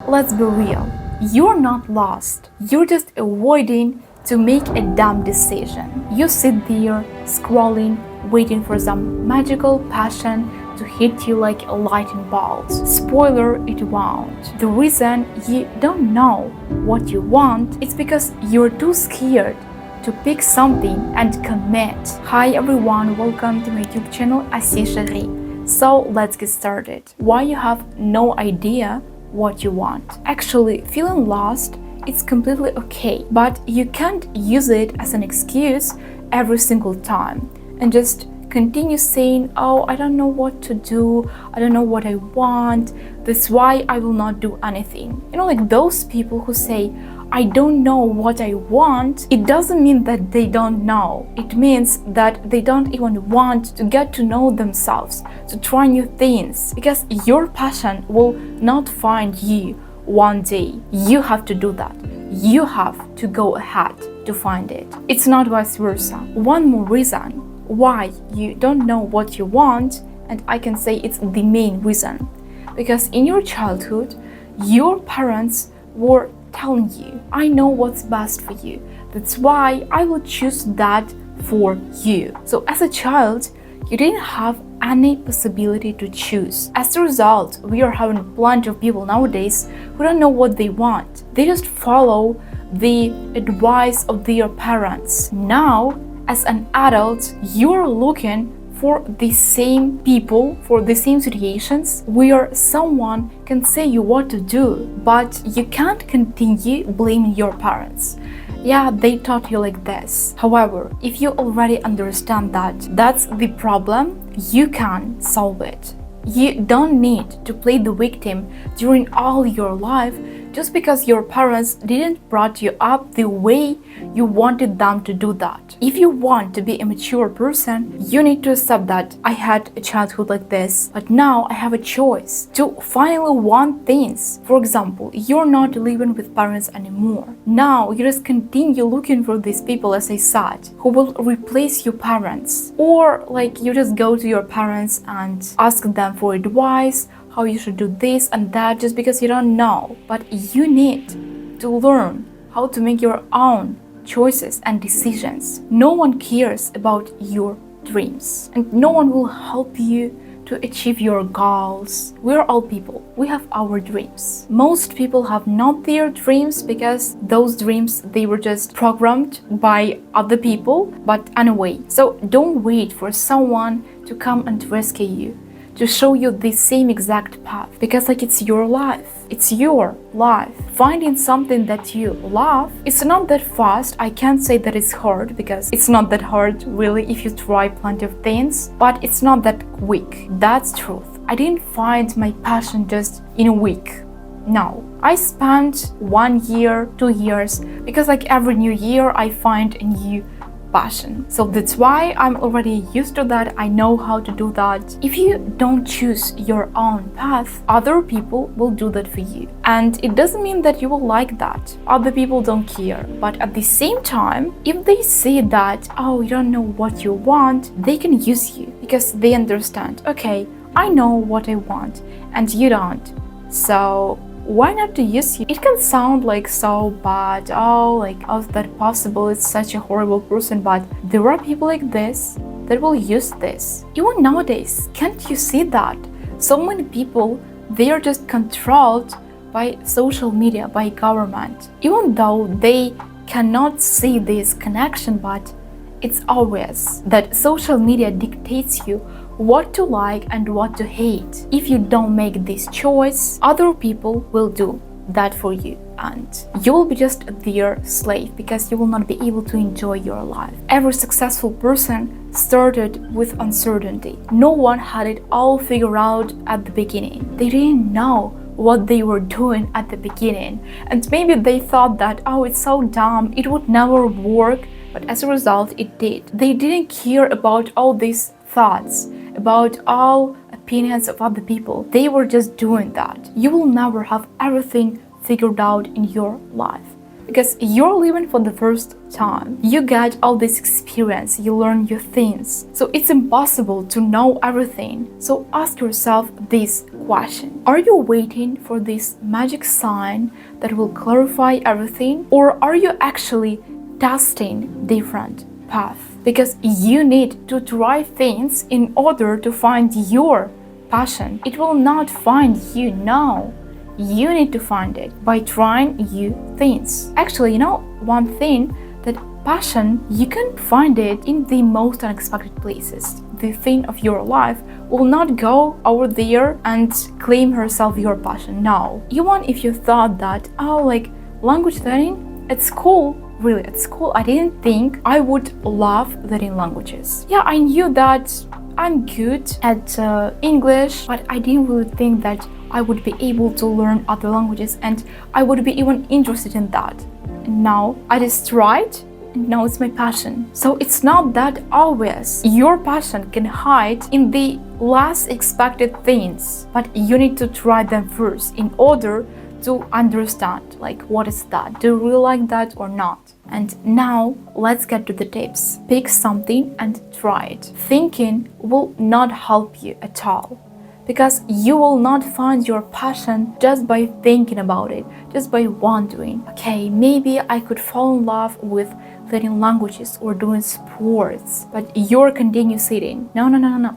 let's be real. You're not lost. You're just avoiding to make a dumb decision. You sit there scrolling, waiting for some magical passion to hit you like a lightning bolt. Spoiler, it won't. The reason you don't know what you want is because you're too scared to pick something and commit. Hi everyone, welcome to my YouTube channel. I see Cherie. So let's get started. Why you have no idea what you want? Actually, feeling lost, it's completely okay, but you can't use it as an excuse every single time and just continue saying, oh, I don't know what to do, I don't know what I want, that's why I will not do anything. Like those people who say, I don't know what I want, it doesn't mean that they don't know. It means that they don't even want to get to know themselves, to try new things, because your passion will not find you one day. You have to do that. You have to go ahead to find it. It's not vice versa. One more reason why you don't know what you want, and I can say it's the main reason, because in your childhood, your parents were telling you, I know what's best for you. That's why I will choose that for you. So as a child, you didn't have any possibility to choose. As a result, we are having plenty of people nowadays who don't know what they want. They just follow the advice of their parents. Now, as an adult, you're looking for the same people, for the same situations where someone can say you what to do, but you can't continue blaming your parents. Yeah, they taught you like this. However, if you already understand that that's the problem, you can solve it. You don't need to play the victim during all your life just because your parents didn't brought you up the way you wanted them to do that. If you want to be a mature person, you need to accept that I had a childhood like this, but now I have a choice to finally want things. For example, you're not living with parents anymore. Now you just continue looking for these people, as I said, who will replace your parents. Or like you just go to your parents and ask them for advice, how you should do this and that, just because you don't know. But you need to learn how to make your own choices and decisions. No one cares about your dreams, and no one will help you to achieve your goals. We're all people. We have our dreams. Most people have not their dreams because those dreams, they were just programmed by other people. But anyway, so don't wait for someone to come and rescue you, to show you the same exact path, because like it's your life. It's your life. Finding something that you love, it's not that fast. I can't say that it's hard, because it's not that hard really if you try plenty of things, but it's not that quick. That's truth. I didn't find my passion just in a week. No, I spent 1 year, 2 years, because like every new year I find a new passion. So that's why I'm already used to that. I know how to do that. If you don't choose your own path, other people will do that for you. And it doesn't mean that you will like that. Other people don't care. But at the same time, if they say that, oh, you don't know what you want, they can use you because they understand, okay, I know what I want and you don't. So why not to use you? It can sound like so bad, how is that possible? It's such a horrible person, but there are people like this that will use this. Even nowadays, can't you see that? So many people, they are just controlled by social media, by government. Even though they cannot see this connection, but it's obvious that social media dictates you what to like and what to hate. If you don't make this choice, other people will do that for you, and you will be just their slave because you will not be able to enjoy your life. Every successful person started with uncertainty. No one had it all figured out at the beginning. They didn't know what they were doing at the beginning, and maybe they thought that, oh, it's so dumb, it would never work, but as a result it did. They didn't care about all these thoughts, about all opinions of other people. They were just doing that. You will never have everything figured out in your life. because you're living for the first time. You get all this experience, you learn new things. So it's impossible to know everything. So ask yourself this question. Are you waiting for this magic sign that will clarify everything? Or are you actually testing different paths? Because you need to try things in order to find your passion. It will not find you, no. You need to find it by trying new things. Actually, one thing, that passion, you can find it in the most unexpected places. The thing of your life will not go over there and claim herself your passion. No. Even if you thought that, language learning, at school, really, at school, I didn't think I would love learning languages. Yeah, I knew that I'm good at English, but I didn't really think that I would be able to learn other languages and I would be even interested in that. And now I just tried, and now it's my passion. So it's not that obvious. Your passion can hide in the less expected things, but you need to try them first in order to understand, what is that? Do you really like that or not? And now let's get to the tips. Pick something and try it. Thinking will not help you at all, because you will not find your passion just by thinking about it, just by wondering, okay, maybe I could fall in love with learning languages or doing sports, but you're continue sitting. No.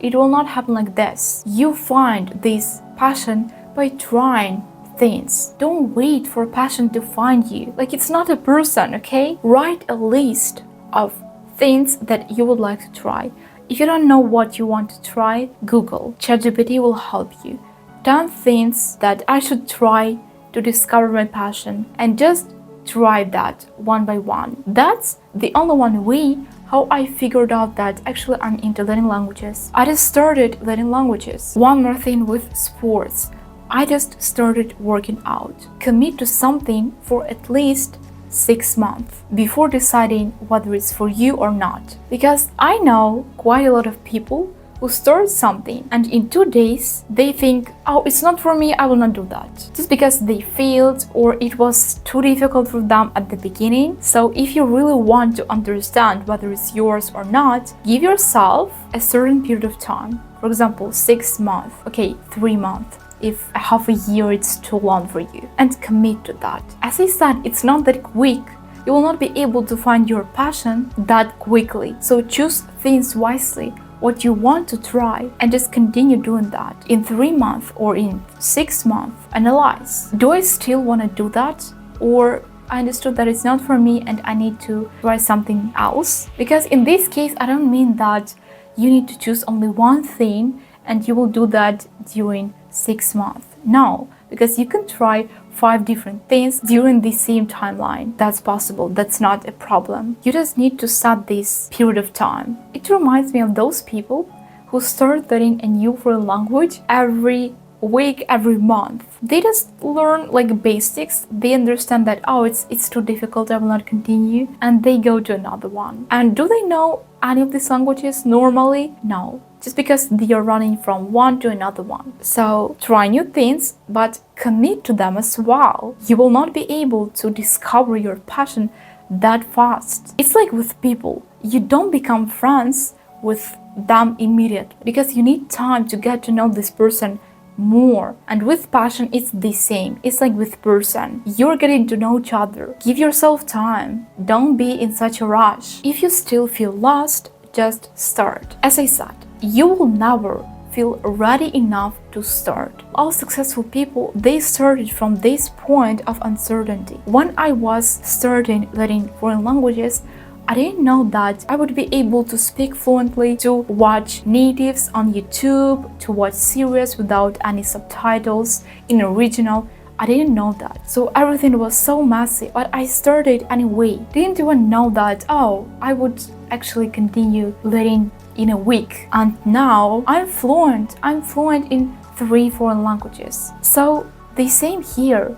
It will not happen like this. You find this passion by trying things. Don't wait for passion to find you. It's not a person, okay? Write a list of things that you would like to try. If you don't know what you want to try, Google. ChatGPT will help you. 10 things that I should try to discover my passion, and just try that one by one. That's the only one way how I figured out that actually I'm into learning languages. I just started learning languages. One more thing with sports. I just started working out. Commit to something for at least 6 months before deciding whether it's for you or not. Because I know quite a lot of people who start something and in 2 days they think, oh, it's not for me, I will not do that. Just because they failed or it was too difficult for them at the beginning. So if you really want to understand whether it's yours or not, give yourself a certain period of time. For example, 6 months, okay, 3 months. If half a year it's too long for you, and commit to that. As I said, it's not that quick. You will not be able to find your passion that quickly. So choose things wisely, what you want to try, and just continue doing that. In 3 months or in 6 months, analyze. Do I still want to do that? Or I understood that it's not for me and I need to try something else? Because in this case, I don't mean that you need to choose only one thing and you will do that during 6 months. No, because you can try 5 different things during the same timeline. That's possible. That's not a problem. You just need to set this period of time. It reminds me of those people who start learning a new foreign language every week, every month. They just learn basics. They understand that, oh, it's too difficult, I will not continue, and they go to another one. And do they know any of these languages normally? No. Just because they are running from one to another one. So try new things, but commit to them as well. You will not be able to discover your passion that fast. It's like with people. You don't become friends with them immediately because you need time to get to know this person more. And with passion, it's the same. It's like with person. You're getting to know each other. Give yourself time. Don't be in such a rush. If you still feel lost, just start. As I said, you will never feel ready enough to start. All successful people, they started from this point of uncertainty. When I was starting learning foreign languages, I didn't know that I would be able to speak fluently, to watch natives on YouTube, to watch series without any subtitles in original. I didn't know that. So everything was so messy, but I started anyway. Didn't even know that, oh, I would actually continue learning in a week. And now I'm fluent. I'm fluent in 3 foreign languages. So the same here.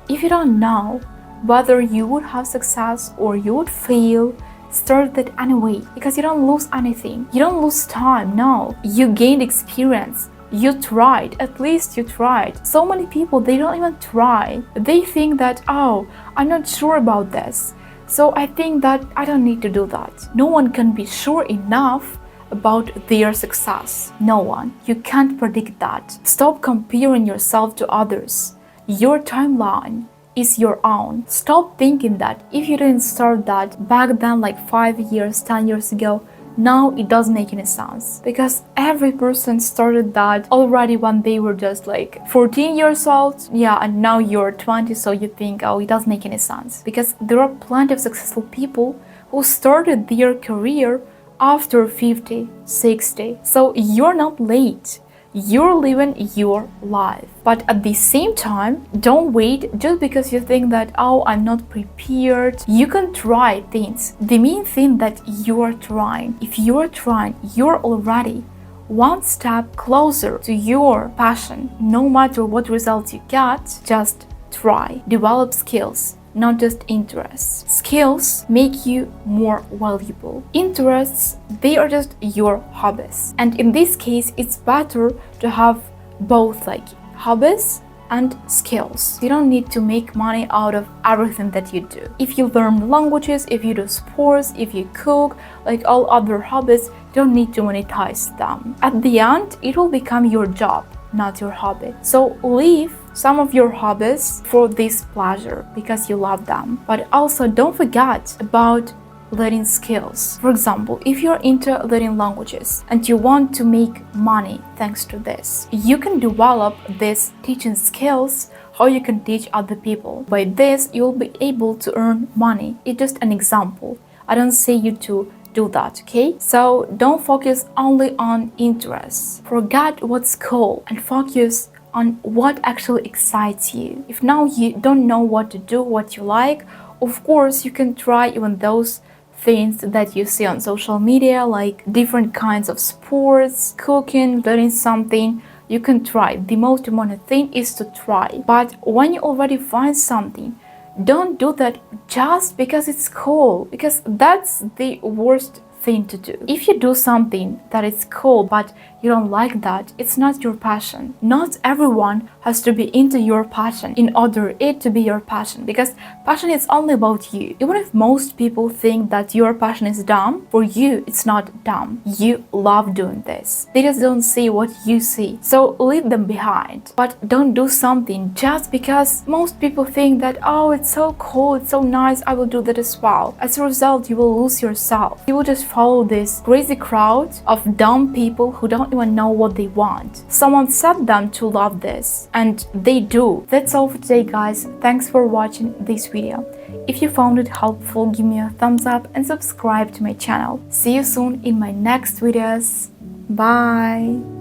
If you don't know whether you would have success or you would fail, start that anyway, because you don't lose anything. You don't lose time, no. You gained experience You tried, at least you tried. So many people, they don't even try. They think that, oh, I'm not sure about this, so I think that I don't need to do that. No one can be sure enough about their success. No one. You can't predict that. Stop comparing yourself to others. Your timeline is your own. Stop thinking that if you didn't start that back then, like 5 years, 10 years ago, now it doesn't make any sense, because every person started that already when they were just like 14 years old. Yeah, and now you're 20, so you think, oh, it doesn't make any sense, because there are plenty of successful people who started their career after 50, 60. So you're not late. You're living your life. But at the same time, don't wait just because you think that, oh, I'm not prepared. You can try things. The main thing that you are trying. If you are trying, you're already one step closer to your passion. No matter what results you get, just try. Develop skills, not just interests. Skills make you more valuable. Interests, they are just your hobbies. And in this case, it's better to have both, like hobbies and skills. You don't need to make money out of everything that you do. If you learn languages, if you do sports, if you cook, like all other hobbies, you don't need to monetize them. At the end, it will become your job, not your hobby. So leave some of your hobbies for this pleasure because you love them. But also don't forget about learning skills. For example, if you're into learning languages and you want to make money thanks to this, you can develop these teaching skills, how you can teach other people. By this, you'll be able to earn money. It's just an example. I don't say you to do that, okay? So don't focus only on interests. Forget what's cool and focus on what actually excites you. If now you don't know what to do, what you like, of course you can try even those things that you see on social media, like different kinds of sports, cooking, learning something. You can try. The most important thing is to try. But when you already find something, don't do that just because it's cool, because that's the worst thing to do. If you do something that is cool but you don't like that, it's not your passion. Not everyone has to be into your passion in order it to be your passion, because passion is only about you. Even if most people think that your passion is dumb, for you it's not dumb. You love doing this. They just don't see what you see. So leave them behind. But don't do something just because most people think that, oh, it's so cool, it's so nice, I will do that as well. As a result, you will lose yourself. You will just follow this crazy crowd of dumb people who don't even know what they want. Someone set them to love this, and they do. That's all for today, guys. Thanks for watching this video. If you found it helpful, give me a thumbs up and subscribe to my channel. See you soon in my next videos. Bye!